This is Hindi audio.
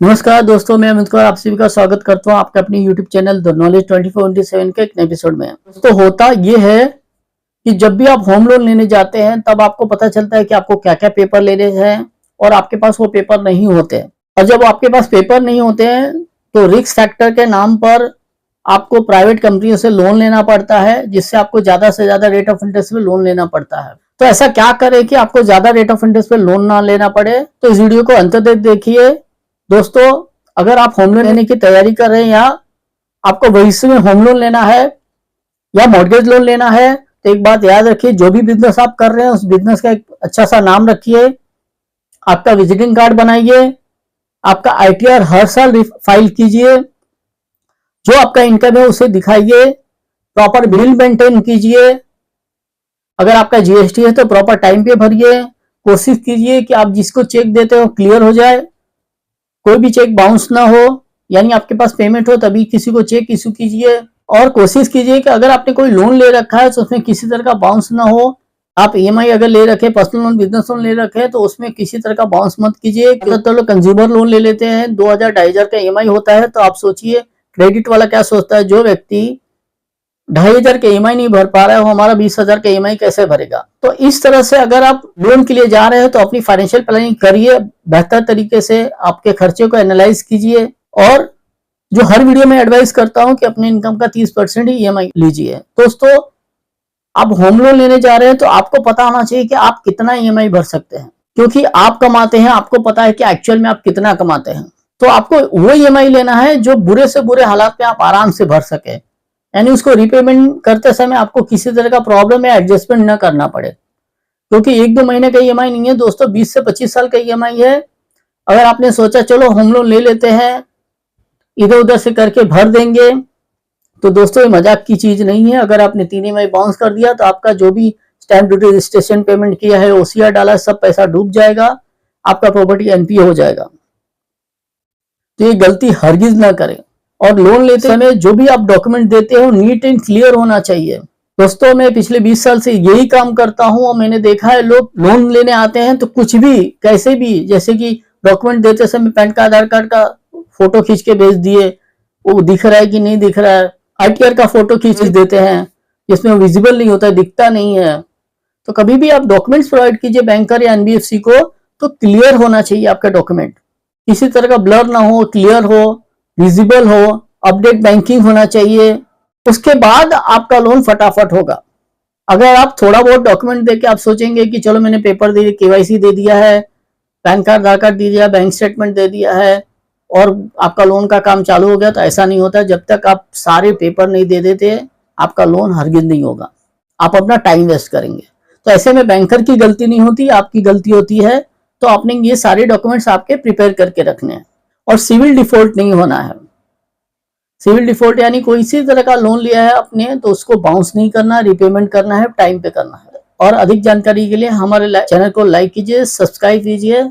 नमस्कार दोस्तों, मैं अमित कुमार आप सभी का स्वागत करता हूं आपके अपने YouTube चैनल द नॉलेज 24/7 के एक नए एपिसोड में। दोस्तों होता ये है कि जब भी आप होम लोन लेने जाते हैं तब आपको पता चलता है कि आपको क्या क्या पेपर लेने हैं और आपके पास वो पेपर नहीं होते हैं। और जब आपके पास पेपर नहीं होते हैं तो रिस्क फैक्टर के नाम पर आपको प्राइवेट कंपनियों से लोन लेना पड़ता है, जिससे आपको ज्यादा से ज्यादा रेट ऑफ इंटरेस्ट पे लोन लेना पड़ता है। तो ऐसा क्या करें कि आपको ज्यादा रेट ऑफ इंटरेस्ट पे लोन ना लेना पड़े, तो इस वीडियो को अंत तक देखिए। दोस्तों, अगर आप होम लोन लेने की तैयारी कर रहे हैं या आपको भविष्य में होम लोन लेना है या मॉर्गेज लोन लेना है, तो एक बात याद रखिए, जो भी बिजनेस आप कर रहे हैं उस बिजनेस का एक अच्छा सा नाम रखिए, आपका विजिटिंग कार्ड बनाइए, आपका आईटीआर हर साल फाइल कीजिए, जो आपका इनकम है उसे दिखाइए, प्रॉपर बिल मेंटेन कीजिए, अगर आपका जीएसटी है तो प्रॉपर टाइम पे भरिए, कोशिश कीजिए कि आप जिसको चेक देते हो क्लियर हो जाए, कोई भी चेक बाउंस ना हो, यानी आपके पास पेमेंट हो तभी किसी को चेक इशू कीजिए। और कोशिश कीजिए कि अगर आपने कोई लोन ले रखा है तो उसमें किसी तरह का बाउंस ना हो। आप ईएमआई अगर ले रखे, पर्सनल लोन, बिजनेस लोन ले रखे तो उसमें किसी तरह का बाउंस मत कीजिए। तो लोग कंज्यूमर लोन ले लेते हैं, 2000-2500 का ईएमआई होता है, तो आप सोचिए क्रेडिट वाला क्या सोचता है, जो व्यक्ति 2500 के ईएमआई नहीं भर पा रहा है वो हमारा 20,000 का ईएमआई कैसे भरेगा। तो इस तरह से अगर आप लोन के लिए जा रहे हैं तो अपनी फाइनेंशियल प्लानिंग करिए, बेहतर तरीके से आपके खर्चे को एनालाइज कीजिए। और जो हर वीडियो में एडवाइस करता हूं कि अपने इनकम का 30% ही ईएमआई लीजिए। दोस्तों, आप होम लोन लेने जा रहे हैं तो आपको पता होना चाहिए कि आप कितना ईएमआई भर सकते हैं, क्योंकि आप कमाते हैं, आपको पता है कि एक्चुअल में आप कितना कमाते हैं। तो आपको वो ईएमआई लेना है जो बुरे से बुरे हालात में आप आराम से भर सके, यानी उसको रिपेमेंट करते समय आपको किसी तरह का प्रॉब्लम या एडजस्टमेंट न करना पड़े, क्योंकि 1-2 महीने का ईएमआई नहीं है दोस्तों, 20 से 25 साल का ईएमआई है। अगर आपने सोचा चलो होम लोन ले लेते हैं, इधर उधर से करके भर देंगे, तो दोस्तों ये मजाक की चीज नहीं है। अगर आपने 3 ईएमआई बाउंस कर दिया तो आपका जो भी स्टैंप ड्यूटी, रजिस्ट्रेशन पेमेंट किया है, ओसीआर डाला, सब पैसा डूब जाएगा, आपका प्रॉपर्टी एनपीए हो जाएगा। तो ये गलती हरगिज ना करें। और लोन लेते समय जो भी आप डॉक्यूमेंट देते हो नीट एंड क्लियर होना चाहिए। दोस्तों, मैं पिछले 20 साल से यही काम करता हूं और मैंने देखा है लोग लोन लेने आते हैं तो कुछ भी कैसे भी, जैसे कि डॉक्यूमेंट देते समय पैन कार्ड, आधार कार्ड का फोटो खींच के भेज दिए, वो दिख रहा है कि नहीं दिख रहा है, आईटीआर का फोटो खींच देते हैं जिसमें विजिबल नहीं होता है, दिखता नहीं है। तो कभी भी आप डॉक्यूमेंट्स प्रोवाइड कीजिए बैंकर या एनबीएफसी को, तो क्लियर होना चाहिए आपका डॉक्यूमेंट, किसी तरह का ब्लर ना हो, क्लियर हो, विजिबल हो, अपडेट बैंकिंग होना चाहिए। उसके बाद आपका लोन फटाफट होगा। अगर आप थोड़ा बहुत डॉक्यूमेंट देके आप सोचेंगे कि चलो मैंने पेपर दे दिया, केवाईसी दे दिया है, पैन कार्ड, आधार कार्ड दे दिया, बैंक स्टेटमेंट दे दिया है और आपका लोन का काम चालू हो गया, तो ऐसा नहीं होता। जब तक आप सारे पेपर नहीं दे देते आपका लोन हरगिज नहीं होगा, आप अपना टाइम वेस्ट करेंगे। तो ऐसे में बैंकर की गलती नहीं होती, आपकी गलती होती है। तो आपने ये सारे डॉक्यूमेंट्स आपके प्रिपेयर करके रखने हैं। और सिविल डिफॉल्ट नहीं होना है। सिविल डिफॉल्ट यानी कोई इसी तरह का लोन लिया है आपने तो उसको बाउंस नहीं करना, रिपेमेंट करना है, टाइम पे करना है। और अधिक जानकारी के लिए हमारे चैनल को लाइक कीजिए, सब्सक्राइब कीजिए।